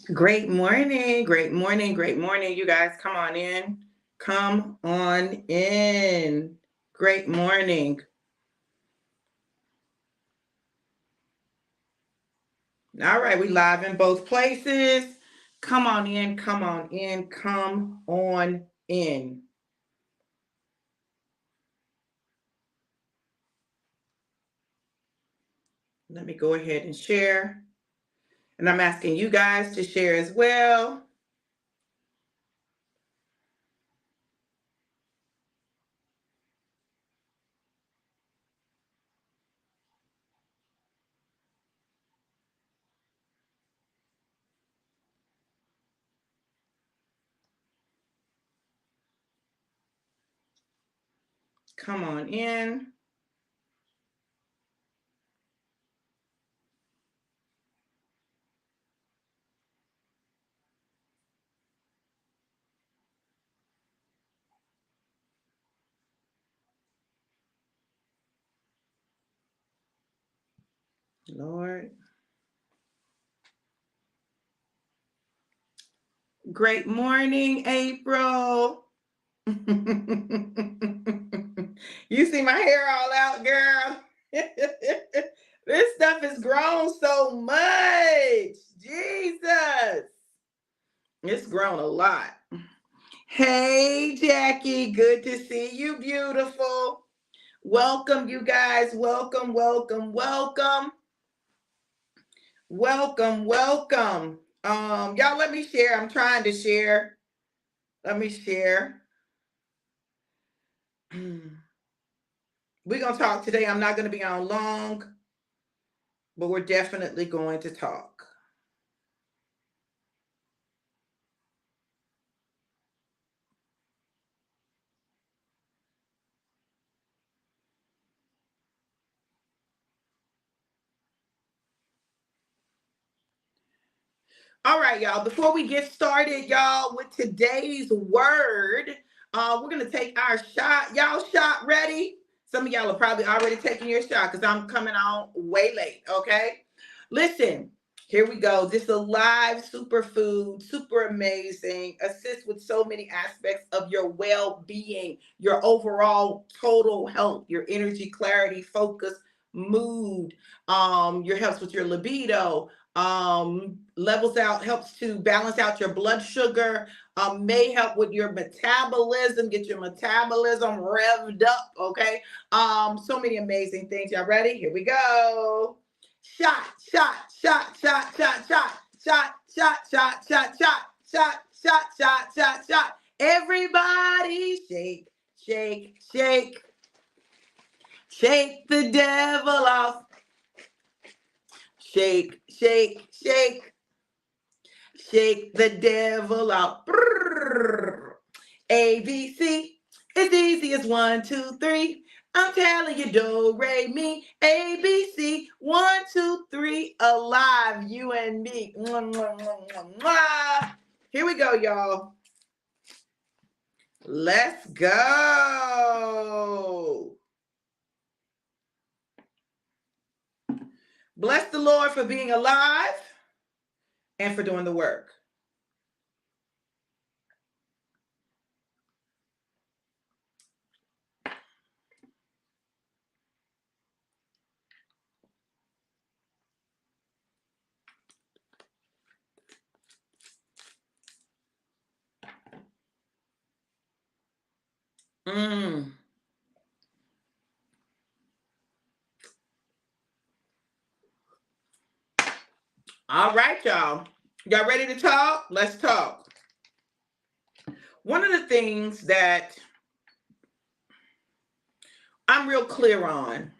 Great morning, great morning, great morning. You guys, come on in. Come on in. Great morning. All right, we live in both places. Come on in, come on in, come on in. Let me go ahead and share. And I'm asking you guys to share as well. Come on in. Lord. Great morning, April. You see my hair all out, girl. This stuff has grown so much. Jesus. It's grown a lot. Hey, Jackie. Good to see you, beautiful. Welcome, you guys. Welcome, welcome, welcome. Welcome, welcome. Y'all let me share. I'm trying to share. Let me share. We're going to talk today. I'm not going to be on long, but we're definitely going to talk. All right, y'all. Before we get started, y'all, with today's word, we're going to take our shot. Y'all shot ready? Some of y'all are probably already taking your shot because I'm coming on way late, okay? Listen, here we go. This is a live superfood, super amazing, assists with so many aspects of your well-being, your overall total health, your energy, clarity, focus, mood, your helps with your libido, levels out, helps to balance out your blood sugar, may help with your metabolism, get your metabolism revved up, okay? So many amazing things. Y'all ready? Here we go. Shot, shot, shot, shot, shot, shot, shot, shot, shot, shot, shot, shot, shot, shot, shot, shot. Everybody shake, shake, shake. Shake the devil off. Shake, shake, shake. Shake the devil out. ABC. It's easy as 1, 2, 3. I'm telling you, do, re, mi, ABC. 1, 2, 3. Alive, you and me. Mwah, mwah, mwah, mwah, mwah. Here we go, y'all. Let's go. Bless the Lord for being alive and for doing the work. All right, y'all. Y'all ready to talk? Let's talk. One of the things that I'm real clear on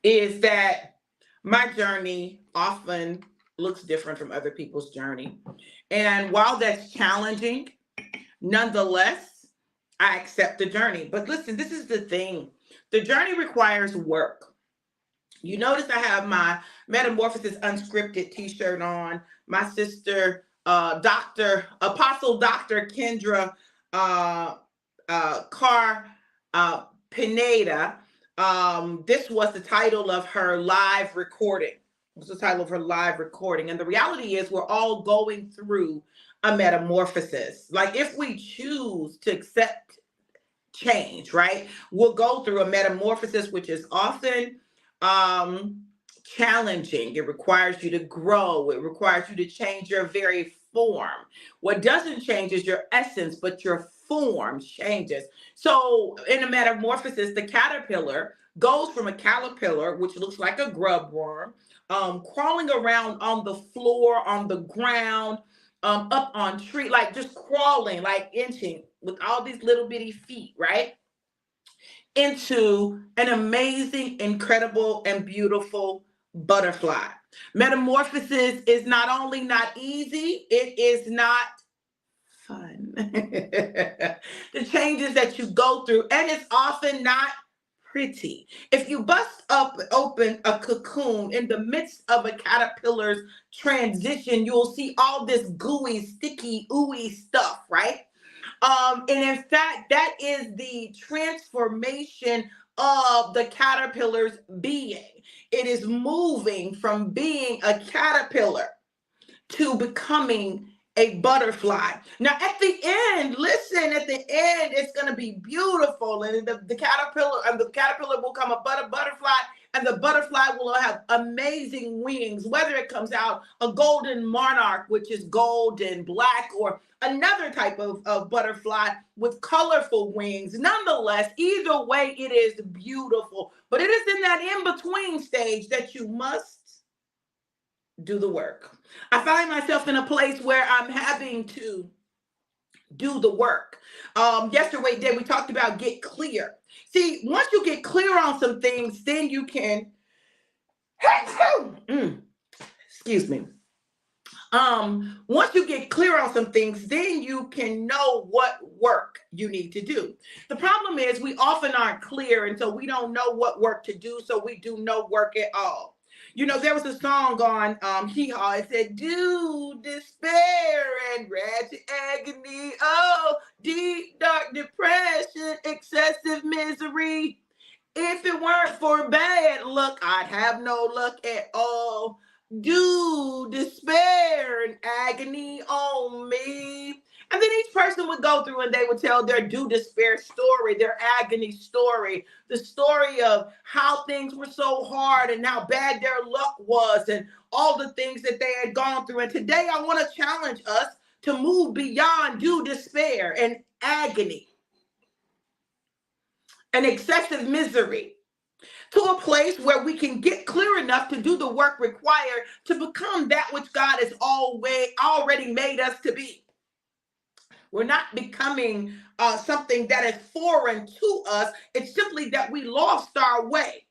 is that my journey often looks different from other people's journey. And while that's challenging, nonetheless, I accept the journey. But listen, this is the thing. The journey requires work. You notice I have my Metamorphosis Unscripted t-shirt on. My sister, Apostle Dr. Kendra Carr Pineda. This was the title of her live recording. was the title of her live recording. And the reality is we're all going through a metamorphosis. Like if we choose to accept change, right? We'll go through a metamorphosis, which is often um, challenging. It requires you to grow. It requires you to change your very form. What doesn't change is your essence, but your form changes. So in a metamorphosis, the caterpillar goes from a caterpillar, which looks like a grub worm, crawling around on the floor, on the ground, up on tree, like just crawling, like inching with all these little bitty feet, right? Into an amazing, incredible, and beautiful butterfly. Metamorphosis is not only not easy, it is not fun. The changes that you go through, and it's often not pretty. If you bust up open a cocoon in the midst of a caterpillar's transition, you'll see all this gooey, sticky, ooey stuff, right? And in fact, that is the transformation of the caterpillar's being. It is moving from being a caterpillar to becoming a butterfly. Now, at the end, listen, at the end, it's going to be beautiful. And the caterpillar will become a butterfly, and the butterfly will have amazing wings, whether it comes out a golden monarch, which is gold and black, or another type of butterfly with colorful wings. Nonetheless, either way, it is beautiful. But it is in that in-between stage that you must do the work. I find myself in a place where I'm having to do the work. Yesterday we talked about get clear. See, once you get clear on some things, then you can excuse me. Once you get clear on some things, then you can know what work you need to do. The problem is we often aren't clear, and so we don't know what work to do, so we do no work at all. You know, there was a song on Hee Haw. It said, "Do despair and wretched agony, oh, deep dark depression, excessive misery. If it weren't for bad luck, I'd have no luck at all. Do despair and agony on me." And then each person would go through and they would tell their do despair story, their agony story, the story of how things were so hard and how bad their luck was and all the things that they had gone through. And today I want to challenge us to move beyond do despair and agony and excessive misery to a place where we can get clear enough to do the work required to become that which God has already made us to be. We're not becoming something that is foreign to us. It's simply that we lost our way.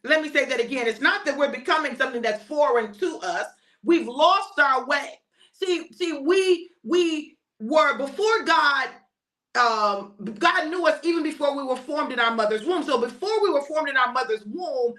Let me say that again. It's not that we're becoming something that's foreign to us. We've lost our way. See, we were before God. God knew us even before we were formed in our mother's womb. So before we were formed in our mother's womb,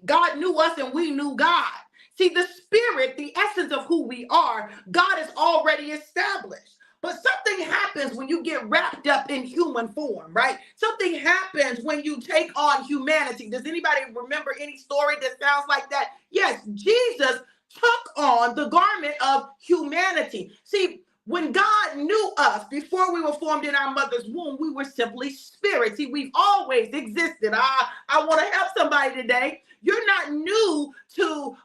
God knew us and we knew God. See, the spirit, the essence of who we are, God has already established. But something happens when you get wrapped up in human form, right? Something happens when you take on humanity. Does anybody remember any story that sounds like that? Yes, Jesus took on the garment of humanity. See, when God knew us before we were formed in our mother's womb, we were simply spirit. See, we've always existed. I want to help somebody today. You're not new to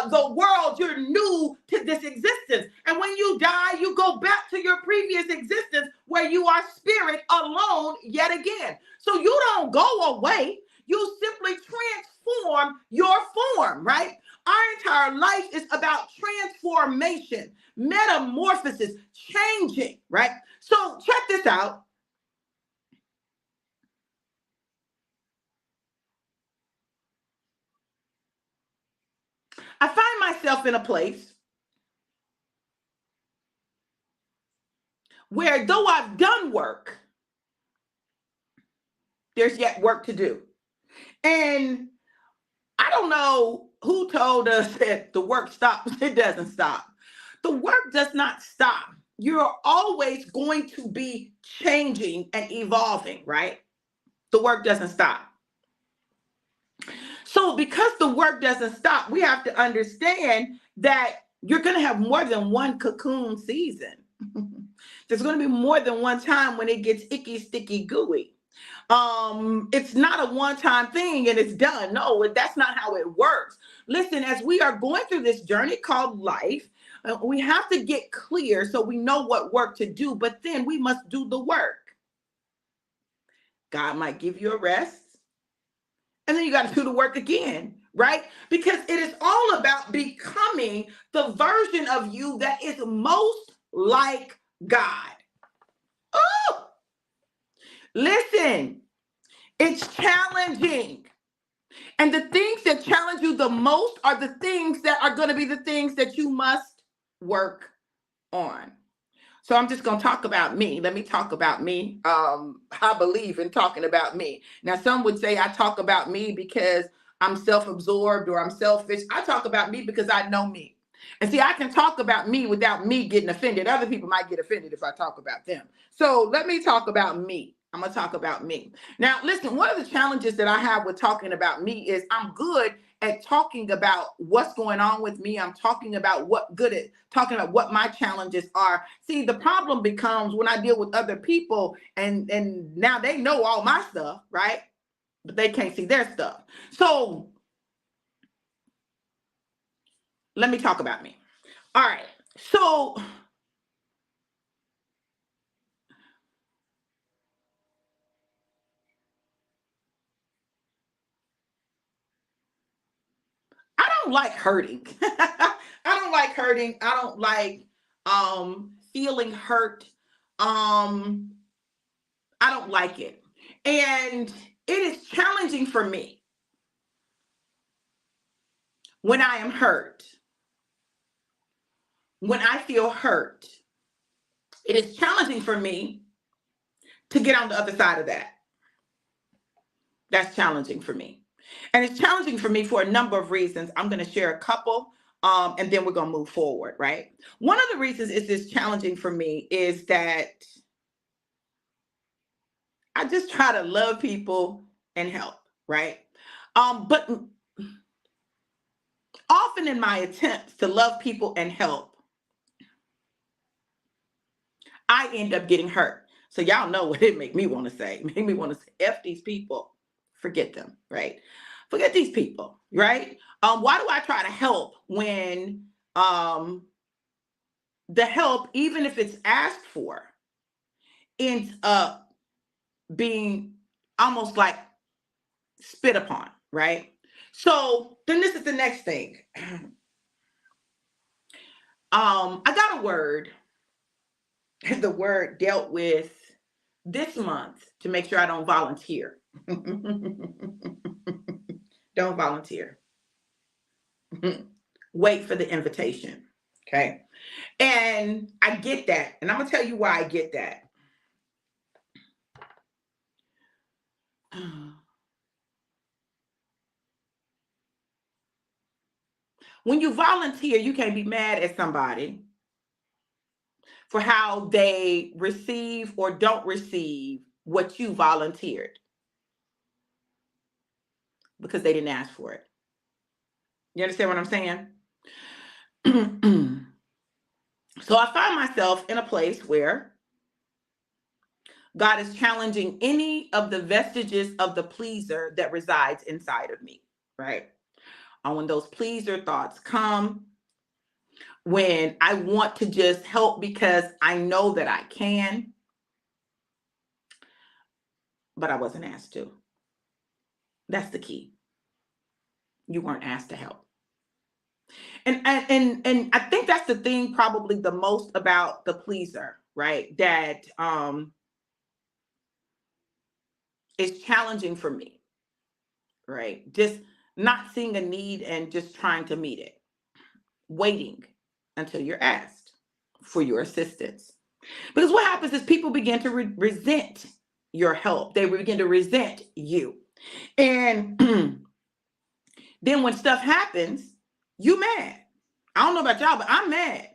the world. You're new to this existence. And when you die, you go back to your previous existence where you are spirit alone yet again. So you don't go away. You simply transform your form, right? Our entire life is about transformation, metamorphosis, changing, right? So check this out. I find myself in a place where though I've done work, there's yet work to do. And I don't know who told us that the work stops. It doesn't stop. The work does not stop. You're always going to be changing and evolving, right? The work doesn't stop. So because the work doesn't stop, we have to understand that you're going to have more than one cocoon season. There's going to be more than one time when it gets icky, sticky, gooey. It's not a one-time thing and it's done. No, that's not how it works. Listen, as we are going through this journey called life, we have to get clear so we know what work to do, but then we must do the work. God might give you a rest, and then you got to do the work again, right? Because it is all about becoming the version of you that is most like God. Oh, listen, it's challenging. And the things that challenge you the most are the things that are going to be the things that you must work on. So I'm just going to talk about me. Let me talk about me. I believe in talking about me. Now, some would say I talk about me because I'm self-absorbed or I'm selfish. I talk about me because I know me. And see, I can talk about me without me getting offended. Other people might get offended if I talk about them. So let me talk about me. I'm going to talk about me. Now, listen, one of the challenges that I have with talking about me is I'm good at talking about what's going on with me. I'm talking about talking about what my challenges are. See, the problem becomes when I deal with other people and now they know all my stuff, right? But they can't see their stuff. So let me talk about me. All right. So I don't like hurting. I don't like hurting. I don't like feeling hurt. Um I don't like it. And it is challenging for me when I am hurt. When I feel hurt, it is challenging for me to get on the other side of that. That's challenging for me. And it's challenging for me for a number of reasons. I'm going to share a couple, and then we're going to move forward, right? One of the reasons it's challenging for me is that I just try to love people and help, right? But often in my attempts to love people and help, I end up getting hurt. So y'all know what it make me want to say. It make me want to say, F these people, forget them, right? Forget these people, right? Why do I try to help when the help, even if it's asked for, ends up being almost like spit upon, right? So then this is the next thing. I got a word. The word dealt with this month to make sure I don't volunteer. Don't volunteer. Wait for the invitation. Okay. And I get that. And I'm going to tell you why I get that. When you volunteer, you can't be mad at somebody for how they receive or don't receive what you volunteered because they didn't ask for it. You understand what I'm saying? So I find myself in a place where God is challenging any of the vestiges of the pleaser that resides inside of me, right? And when those pleaser thoughts come, when I want to just help because I know that I can, but I wasn't asked to. That's the key. You weren't asked to help. And I think that's the thing probably the most about the pleaser, right? That is challenging for me, right? Just not seeing a need and just trying to meet it. Waiting until you're asked for your assistance. Because what happens is people begin to resent your help. They begin to resent you. And then when stuff happens, you mad. I don't know about y'all, but I'm mad.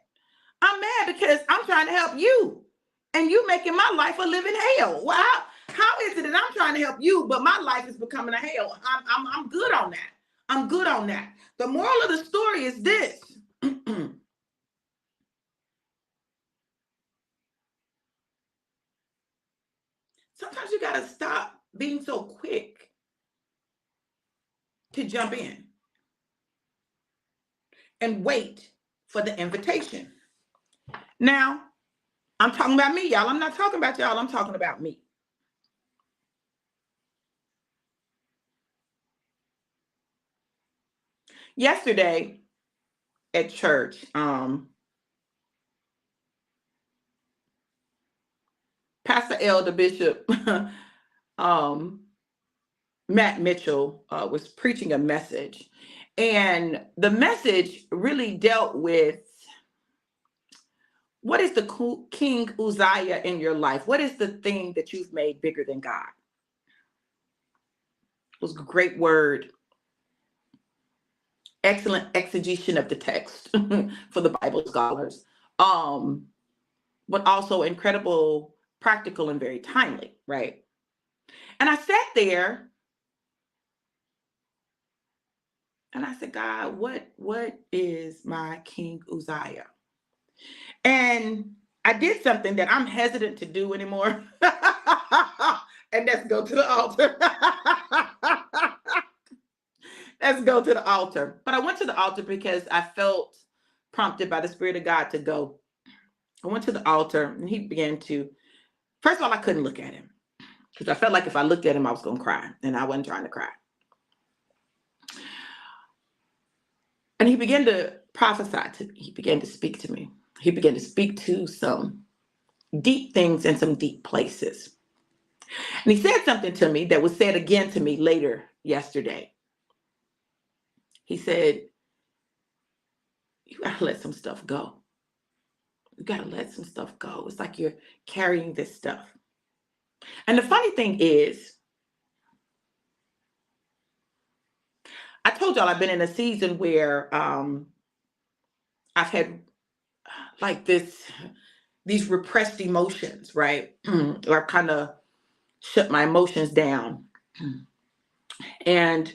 I'm mad because I'm trying to help you. And you making my life a living hell. Well, how is it that I'm trying to help you, but my life is becoming a hell? I'm good on that. I'm good on that. The moral of the story is this. Sometimes you got to stop being so quick to jump in and wait for the invitation. Now, I'm talking about me, y'all. I'm not talking about y'all. I'm talking about me. Yesterday at church, Pastor Elder Bishop Matt Mitchell was preaching a message, and the message really dealt with what is the King Uzziah in your life? What is the thing that you've made bigger than God? It was a great word. Excellent exegetion of the text for the Bible scholars, but also incredible, practical, and very timely, right? And I sat there and I said, God, what is my King Uzziah? And I did something that I'm hesitant to do anymore. And let's go to the altar. Let's go to the altar. But I went to the altar because I felt prompted by the Spirit of God to go. I went to the altar and he began to, first of all, I couldn't look at him because I felt like if I looked at him, I was going to cry, and I wasn't trying to cry. And he began to prophesy to me. He began to speak to me. He began to speak to some deep things in some deep places. And he said something to me that was said again to me later yesterday. He said, you got to let some stuff go. You got to let some stuff go. It's like you're carrying this stuff. And the funny thing is, I told y'all I've been in a season where I've had like these repressed emotions, right? Or I kind of shut my emotions down. And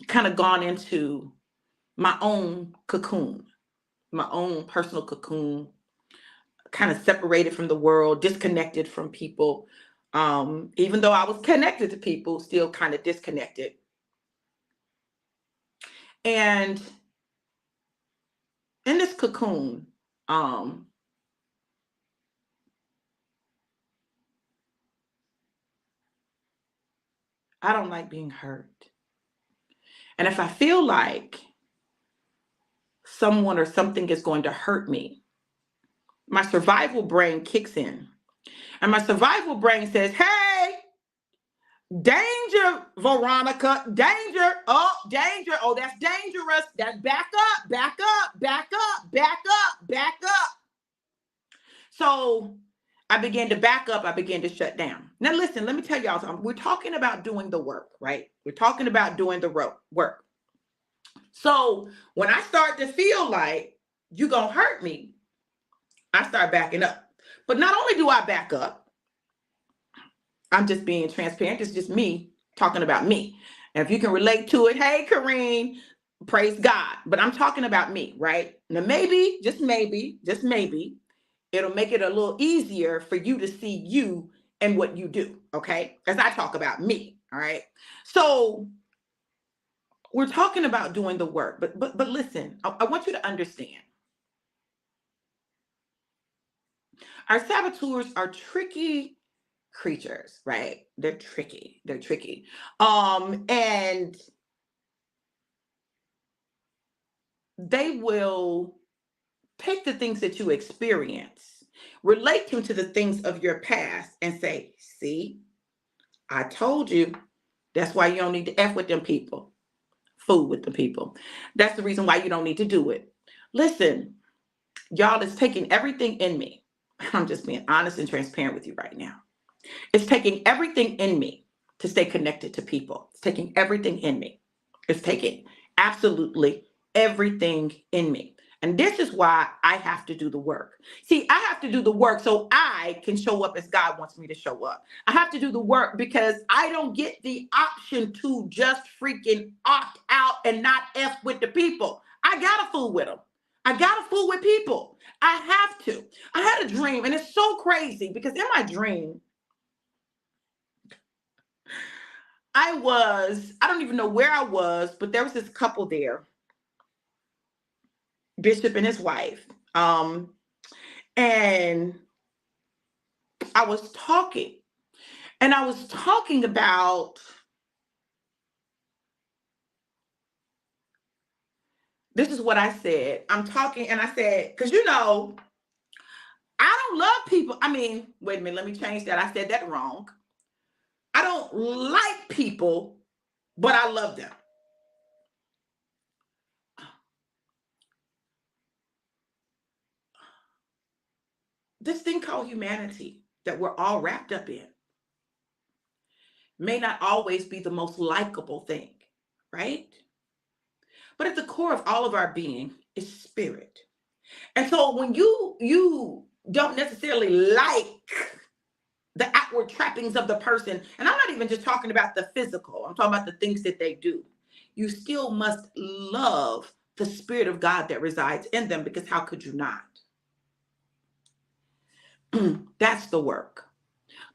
kind of gone into my own cocoon, my own personal cocoon, kind of separated from the world, disconnected from people. Even though I was connected to people, still kind of disconnected. And in this cocoon, I don't like being hurt. And if I feel like someone or something is going to hurt me, my survival brain kicks in. And my survival brain says, hey, danger, Veronica, danger. Oh, danger. Oh, that's dangerous. That's back up, back up, back up, back up, back up. So I began to back up. I began to shut down. Now, listen, let me tell y'all something. We're talking about doing the work, right? We're talking about doing the work. So when I start to feel like you're going to hurt me, I start backing up. But not only do I back up, I'm just being transparent. It's just me talking about me. And if you can relate to it, hey, Kareen, praise God. But I'm talking about me, right? Now, maybe, just maybe, it'll make it a little easier for you to see you and what you do, okay? As I talk about me, all right? So we're talking about doing the work, but listen, I want you to understand. Our saboteurs are tricky creatures, right? They're tricky. And they will take the things that you experience, relate them to the things of your past, and say, see, I told you. That's why you don't need to F with them people. Fool with the people. That's the reason why you don't need to do it. Listen, y'all, it's taking everything in me. I'm just being honest and transparent with you right now. It's taking everything in me to stay connected to people. It's taking everything in me. It's taking absolutely everything in me. And this is why I have to do the work. See, I have to do the work so I can show up as God wants me to show up. I have to do the work because I don't get the option to just freaking opt out and not F with the people. I got to fool with them. I got to fool with people. I have to. I had a dream, and it's so crazy because in my dream, I don't even know where I was, but there was this couple there, Bishop and his wife. And I was talking, and I was talking about, this is what I said. I'm talking, and I said, because I don't love people. I mean, wait a minute, let me change that. I said that wrong. I don't like people, but I love them. This thing called humanity that we're all wrapped up in may not always be the most likable thing, right? But at the core of all of our being is spirit. And so when you don't necessarily like the outward trappings of the person, and I'm not even just talking about the physical, I'm talking about the things that they do, you still must love the Spirit of God that resides in them, because how could you not? That's the work.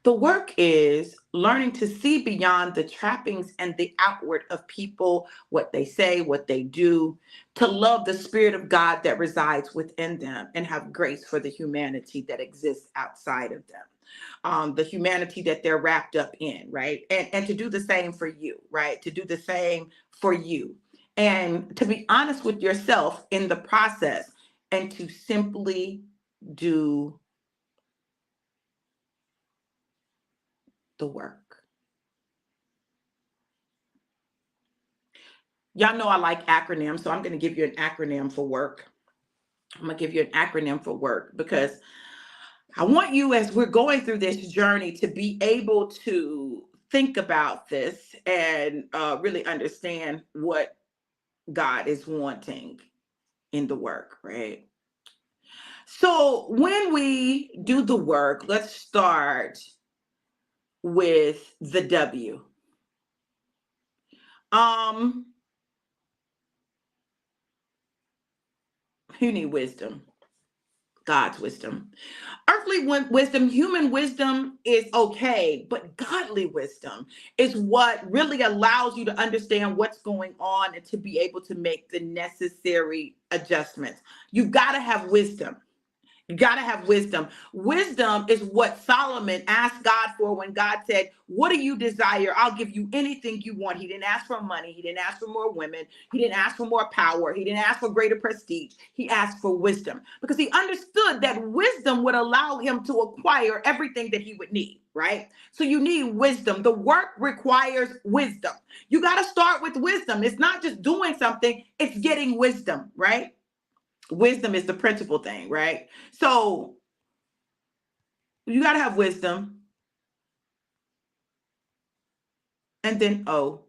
The work is learning to see beyond the trappings and the outward of people, what they say, what they do, to love the Spirit of God that resides within them and have grace for the humanity that exists outside of them, the humanity that they're wrapped up in, right? And to do the same for you, right? To do the same for you. And to be honest with yourself in the process, and to simply do the work. Y'all know I like acronyms, so I'm going to give you an acronym for work. I'm going to give you an acronym for work because I want you, as we're going through this journey, to be able to think about this and really understand what God is wanting in the work, right? So when we do the work, let's start with the W. You need wisdom, God's wisdom. Earthly wisdom, human wisdom is okay, but godly wisdom is what really allows you to understand what's going on and to be able to make the necessary adjustments. You've got to have wisdom. You got to have wisdom. Wisdom is what Solomon asked God for when God said, what do you desire? I'll give you anything you want. He didn't ask for money. He didn't ask for more women. He didn't ask for more power. He didn't ask for greater prestige. He asked for wisdom because he understood that wisdom would allow him to acquire everything that he would need, right? So you need wisdom. The work requires wisdom. You got to start with wisdom. It's not just doing something, it's getting wisdom, right? Wisdom is the principal thing, right? So you got to have wisdom. And then O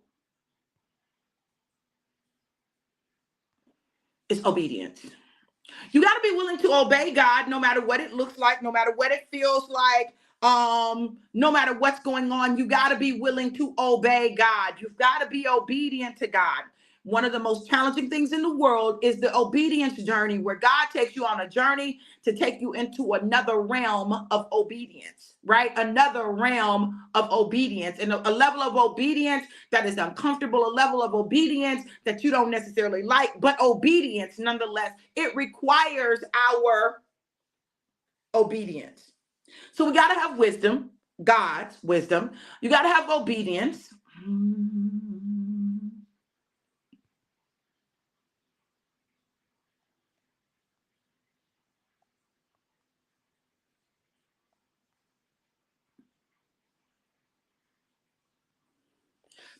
is obedience. You got to be willing to obey God no matter what it looks like, no matter what it feels like, no matter what's going on. You got to be willing to obey God. You've got to be obedient to God. One of the most challenging things in the world is the obedience journey, where God takes you on a journey to take you into another realm of obedience, right? Another realm of obedience, and a level of obedience that is uncomfortable, a level of obedience that you don't necessarily like, but obedience nonetheless. It requires our obedience. So we got to have wisdom, God's wisdom. You got to have obedience.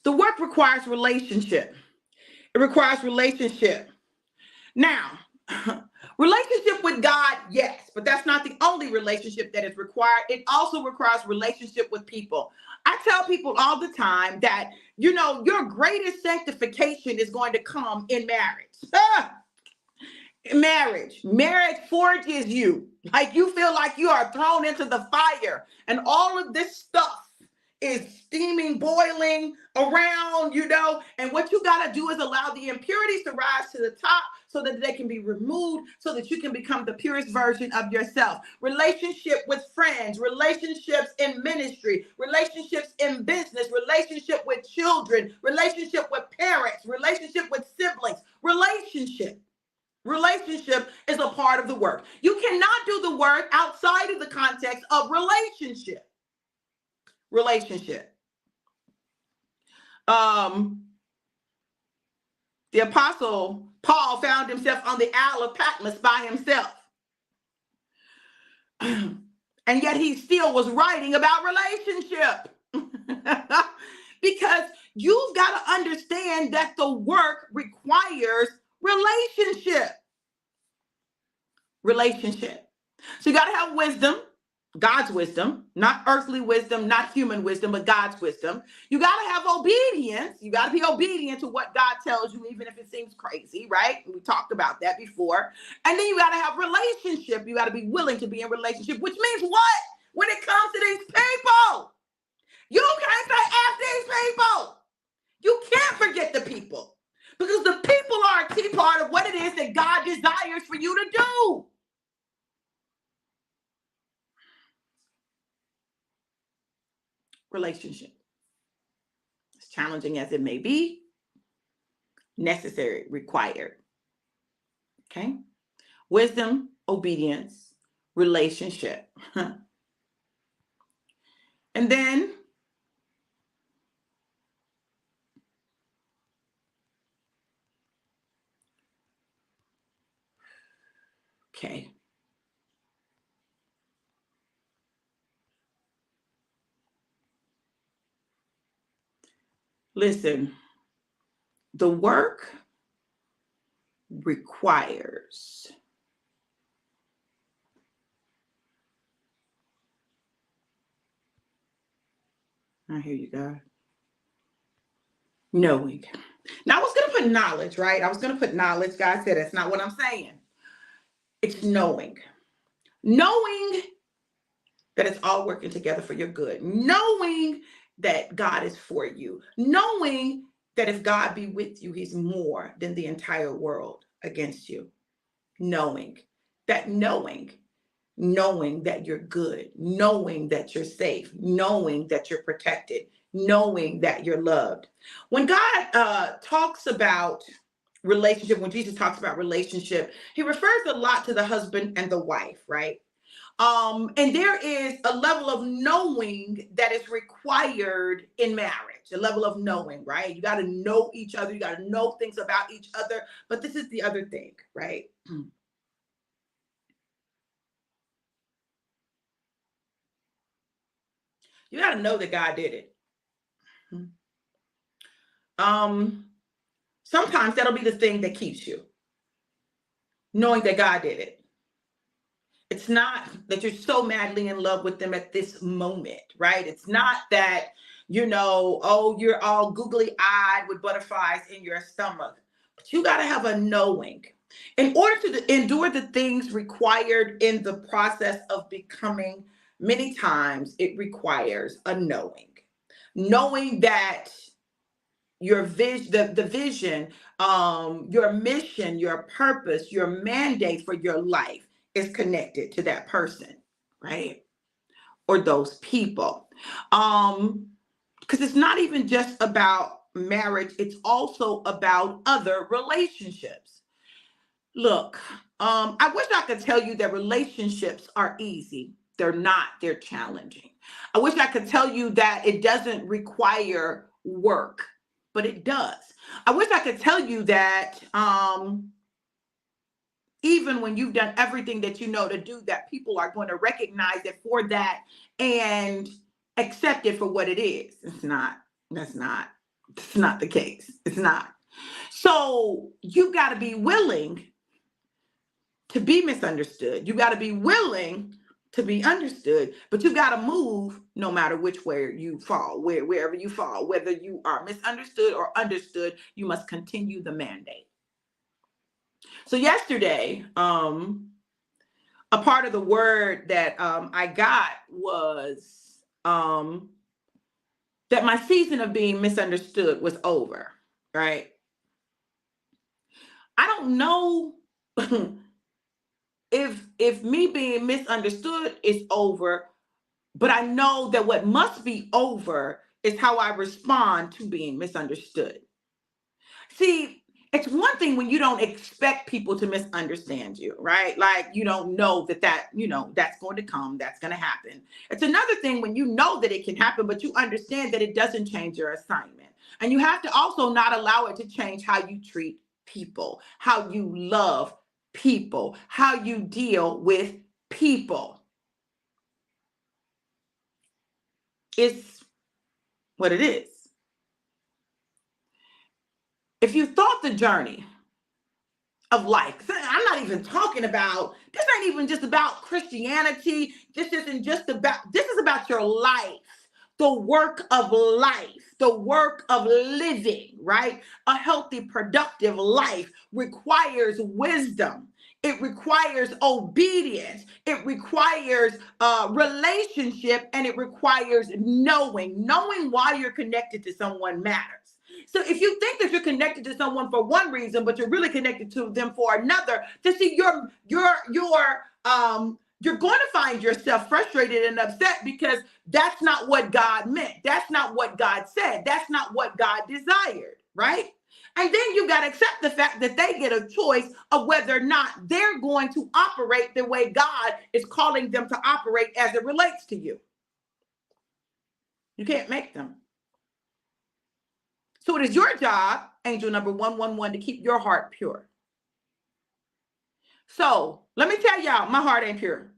The work requires relationship. It requires relationship. Now, relationship with God, yes, but that's not the only relationship that is required. It also requires relationship with people. I tell people all the time that, your greatest sanctification is going to come in marriage. Marriage forges you. Like you feel like you are thrown into the fire and all of this stuff is steaming, boiling around, and what you got to do is allow the impurities to rise to the top so that they can be removed so that you can become the purest version of yourself. Relationship with friends, relationships in ministry, relationships in business, relationship with children, relationship with parents, relationship with siblings, Relationship is a part of the work. You cannot do the work outside of the context of relationship. The apostle Paul found himself on the Isle of Patmos by himself. And yet he still was writing about relationship. Because you've got to understand that the work requires relationship. So you got to have wisdom, God's wisdom, not earthly wisdom, not human wisdom, but God's wisdom. You got to have obedience. You got to be obedient to what God tells you, even if it seems crazy, right? We talked about that before. And then you got to have relationship. You got to be willing to be in relationship, which means what? When it comes to these people, you can't say F these people. You can't forget the people, because the people are a key part of what it is that God desires for you to do. Relationship, as challenging as it may be, necessary, required. Okay? Wisdom, obedience, relationship. And then okay. Listen, the work requires I hear you, God. Knowing. Now, I was going to put knowledge, right? I was going to put knowledge. God said that's not what I'm saying. It's knowing. Knowing that it's all working together for your good. Knowing that God is for you. Knowing that if God be with you, he's more than the entire world against you. Knowing that you're good, knowing that you're safe, knowing that you're protected, knowing that you're loved. When God talks about relationship, when Jesus talks about relationship, he refers a lot to the husband and the wife, right? And there is a level of knowing that is required in marriage, a level of knowing, right? You got to know each other. You got to know things about each other. But this is the other thing, right? You got to know that God did it. Sometimes that'll be the thing that keeps you, knowing that God did it. It's not that you're so madly in love with them at this moment, right? It's not that, you're all googly-eyed with butterflies in your stomach. But you got to have a knowing. In order to endure the things required in the process of becoming, many times it requires a knowing. Knowing that your vision, the vision, your mission, your purpose, your mandate for your life is connected to that person, right? Or those people. Because it's not even just about marriage, it's also about other relationships. Look, I wish I could tell you that relationships are easy. They're not, they're challenging. I wish I could tell you that it doesn't require work, but it does. I wish I could tell you that even when you've done everything that you know to do, that people are going to recognize it for that and accept it for what it is. It's not. That's not the case. It's not. So you've got to be willing to be misunderstood. You got to be willing to be understood, but you got to move no matter which way you fall, wherever you fall, whether you are misunderstood or understood, you must continue the mandate. So yesterday, a part of the word that I got was that my season of being misunderstood was over, right? I don't know if me being misunderstood is over, but I know that what must be over is how I respond to being misunderstood. See, it's one thing when you don't expect people to misunderstand you, right? Like you don't know that's going to come, that's going to happen. It's another thing when you know that it can happen, but you understand that it doesn't change your assignment. And you have to also not allow it to change how you treat people, how you love people, how you deal with people. It's what it is. If you thought the journey of life. I'm not even talking about, this ain't even just about Christianity. This isn't just about, this is about your life, the work of life, the work of living, right? A healthy, productive life requires wisdom. It requires obedience. It requires relationship, and it requires knowing why you're connected to someone matters. So if you think that you're connected to someone for one reason, but you're really connected to them for another, to see you're going to find yourself frustrated and upset because that's not what God meant. That's not what God said. That's not what God desired, right? And then you got to accept the fact that they get a choice of whether or not they're going to operate the way God is calling them to operate as it relates to you. You can't make them. So it is your job, angel number 111, to keep your heart pure. So let me tell y'all, my heart ain't pure.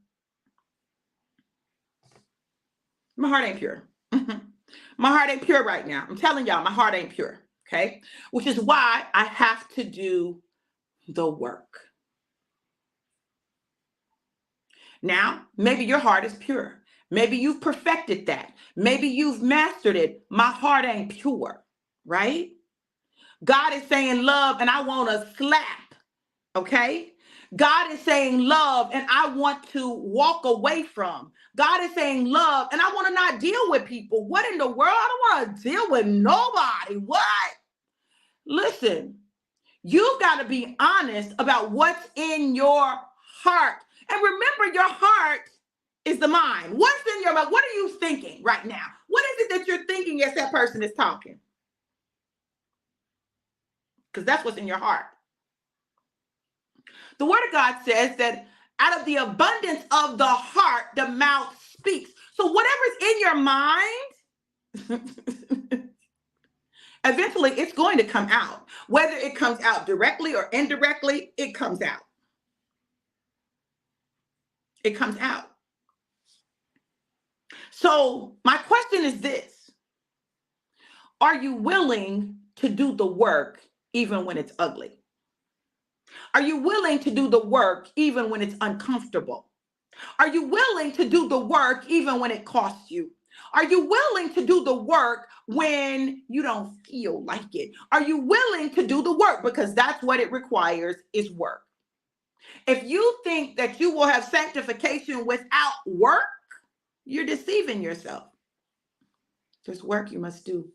My heart ain't pure. My heart ain't pure right now. I'm telling y'all, my heart ain't pure. Okay. Which is why I have to do the work. Now, maybe your heart is pure. Maybe you've perfected that. Maybe you've mastered it. My heart ain't pure, right? God is saying love and I want to slap, okay? God is saying love and I want to walk away from. God is saying love and I want to not deal with people. What in the world? I don't want to deal with nobody. What? Listen, you've got to be honest about what's in your heart. And remember, your heart is the mind. What's in your mind? What are you thinking right now? What is it that you're thinking as that person is talking? Because that's what's in your heart. The word of God says that out of the abundance of the heart, the mouth speaks. So whatever's in your mind, eventually it's going to come out. Whether it comes out directly or indirectly, it comes out. It comes out. So my question is this: are you willing to do the work even when it's ugly? Are you willing to do the work even when it's uncomfortable? Are you willing to do the work even when it costs you? Are you willing to do the work when you don't feel like it? Are you willing to do the work? Because that's what it requires, is work. If you think that you will have sanctification without work, you're deceiving yourself. There's work you must do.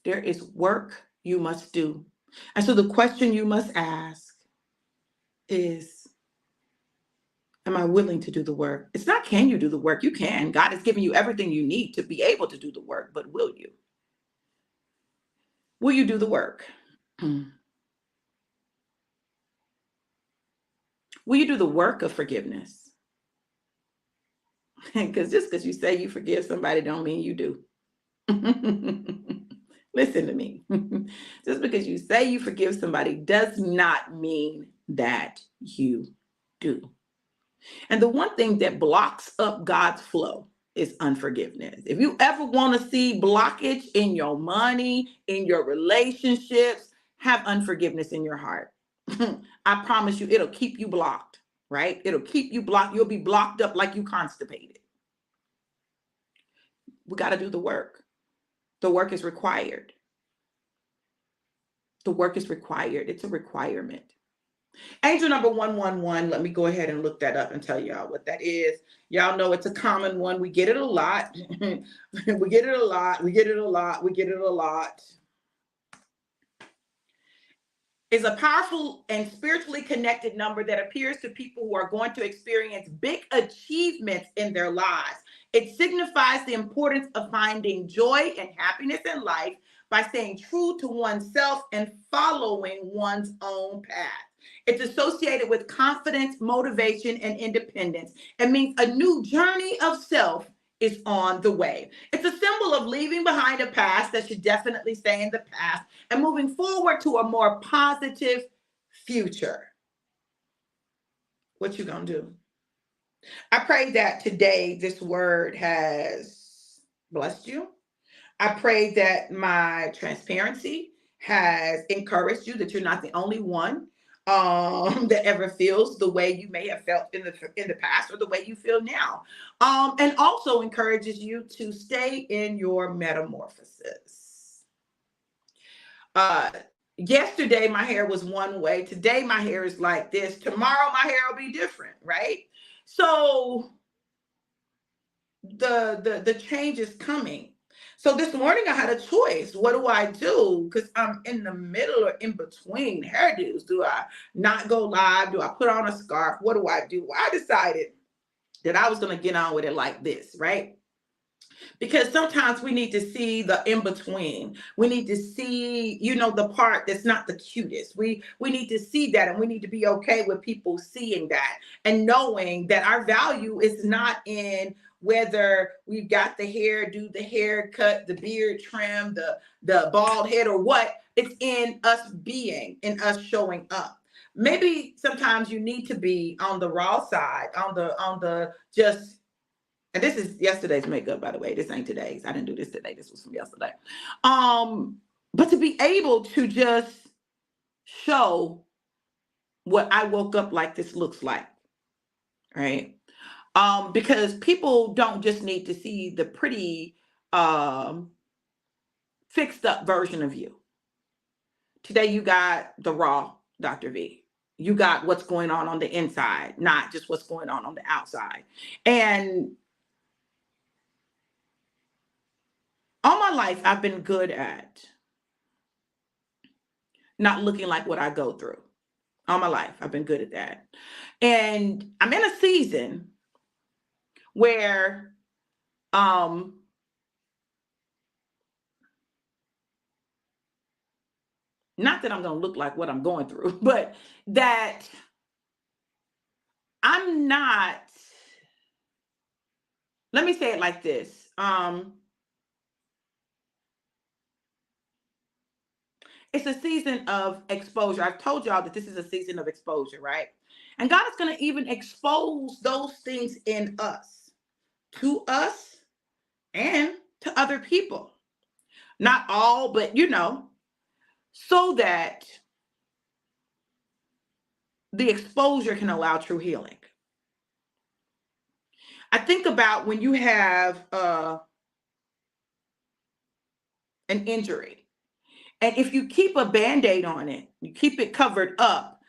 There is work you must do. And so the question you must ask is, am I willing to do the work? It's not, can you do the work? You can. God has given you everything you need to be able to do the work, but will you? Will you do the work? Will you do the work of forgiveness? Because just because you say you forgive somebody don't mean you do. Listen to me. Just because you say you forgive somebody does not mean that you do. And the one thing that blocks up God's flow is unforgiveness. If you ever want to see blockage in your money, in your relationships, have unforgiveness in your heart. I promise you, it'll keep you blocked, right? It'll keep you blocked. You'll be blocked up like you constipated. We got to do the work. The work is required. The work is required. It's a requirement. Angel number 111. Let me go ahead and look that up and tell y'all what that is. Y'all know it's a common one. We get it a lot. We get it a lot. We get it a lot. We get it a lot. Is a powerful and spiritually connected number that appears to people who are going to experience big achievements in their lives. It signifies the importance of finding joy and happiness in life by staying true to oneself and following one's own path. It's associated with confidence, motivation, and independence. It means a new journey of self is on the way. It's a symbol of leaving behind a past that should definitely stay in the past and moving forward to a more positive future. What you gonna do? I pray that today this word has blessed you. I pray that my transparency has encouraged you, that you're not the only one that ever feels the way you may have felt in the past or the way you feel now. And also encourages you to stay in your metamorphosis. Yesterday my hair was one way. Today my hair is like this. Tomorrow my hair will be different, right? So the change is coming. So this morning I had a choice. What do I do? Because I'm in the middle or in between hairdos. Do I not go live? Do I put on a scarf? What do I do? Well, I decided that I was going to get on with it like this, right? Because sometimes we need to see the in between. We need to see, the part that's not the cutest. We need to see that, and we need to be okay with people seeing that and knowing that our value is not in whether we've got the hair, do the haircut, the beard trim, the bald head, or what. It's in us being, in us showing up. Maybe sometimes you need to be on the raw side, on the just. And this is yesterday's makeup, by the way. This ain't today's. I didn't do this today. This was from yesterday. But to be able to just show what I woke up like this looks like, right? Because people don't just need to see the pretty fixed up version of you. Today you got the raw Dr. V. You got what's going on the inside, not just what's going on the outside. And all my life, I've been good at not looking like what I go through. All my life, I've been good at that. And I'm in a season where not that I'm going to look like what I'm going through, but that I'm not, let me say it like this. It's a season of exposure. I've told y'all that this is a season of exposure, right? And God is going to even expose those things in us, to us, and to other people. Not all, but so that the exposure can allow true healing. I think about when you have an injury. And if you keep a Band-Aid on it, you keep it covered up,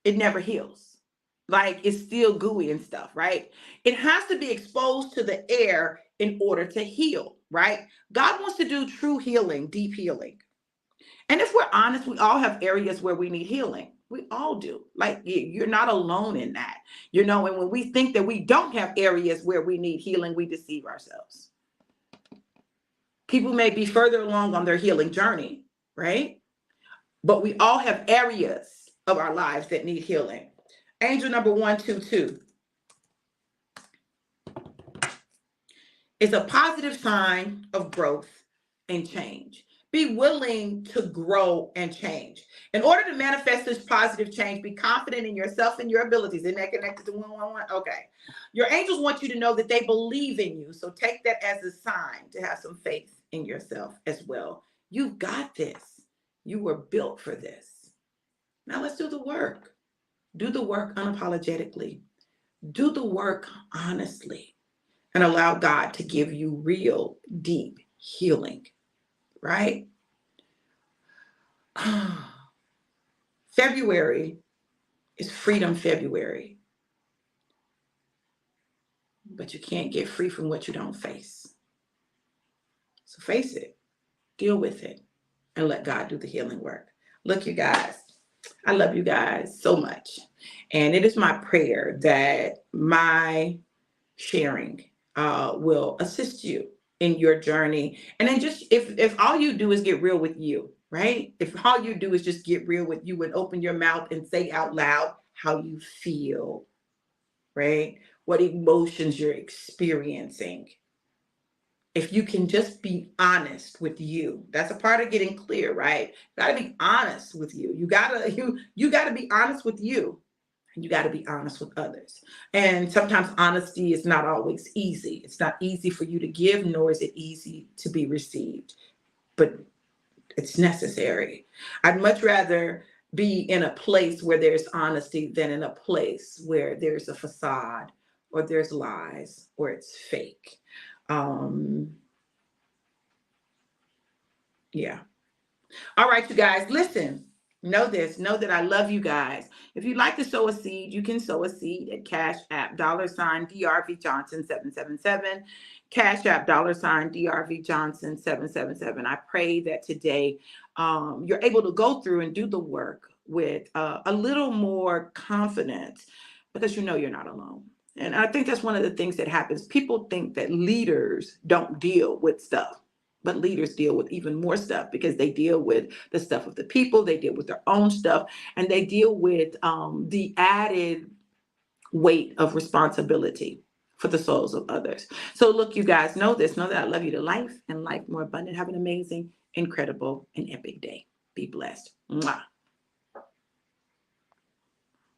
it never heals. Like it's still gooey and stuff, right? It has to be exposed to the air in order to heal, right? God wants to do true healing, deep healing. And if we're honest, we all have areas where we need healing. We all do. Like you're not alone in that, and when we think that we don't have areas where we need healing, we deceive ourselves. People may be further along on their healing journey, right? But we all have areas of our lives that need healing. Angel number 122 is a positive sign of growth and change. Be willing to grow and change. In order to manifest this positive change, be confident in yourself and your abilities. Isn't that connected to 111? Okay. Your angels want you to know that they believe in you. So take that as a sign to have some faith in yourself as well. You've got this. You were built for this. Now let's do the work. Do the work unapologetically. Do the work honestly. And allow God to give you real, deep healing. Right? February is Freedom February, but you can't get free from what you don't face. So face it, deal with it, and let God do the healing work. Look, you guys, I love you guys so much. And it is my prayer that my sharing will assist you in your journey. And then just if all you do is get real with you, right? If all you do is just get real with you and open your mouth and say out loud how you feel, right? What emotions you're experiencing. If you can just be honest with you, that's a part of getting clear, right? You gotta be honest with you. You gotta be honest with you. And you got to be honest with others. And sometimes honesty is not always easy. It's not easy for you to give, nor is it easy to be received. But it's necessary. I'd much rather be in a place where there's honesty than in a place where there's a facade or there's lies or it's fake. Yeah. All right, you guys, listen. Know this. Know that I love you guys. If you'd like to sow a seed, you can sow a seed at Cash App $DRV Johnson 777. Cash App $DRV Johnson 777. I pray that today you're able to go through and do the work with a little more confidence because you know you're not alone. And I think that's one of the things that happens. People think that leaders don't deal with stuff. But leaders deal with even more stuff because they deal with the stuff of the people, they deal with their own stuff, and they deal with the added weight of responsibility for the souls of others. So look, you guys, know this. Know that I love you to life and life more abundant. Have an amazing, incredible, and epic day. Be blessed. Mwah.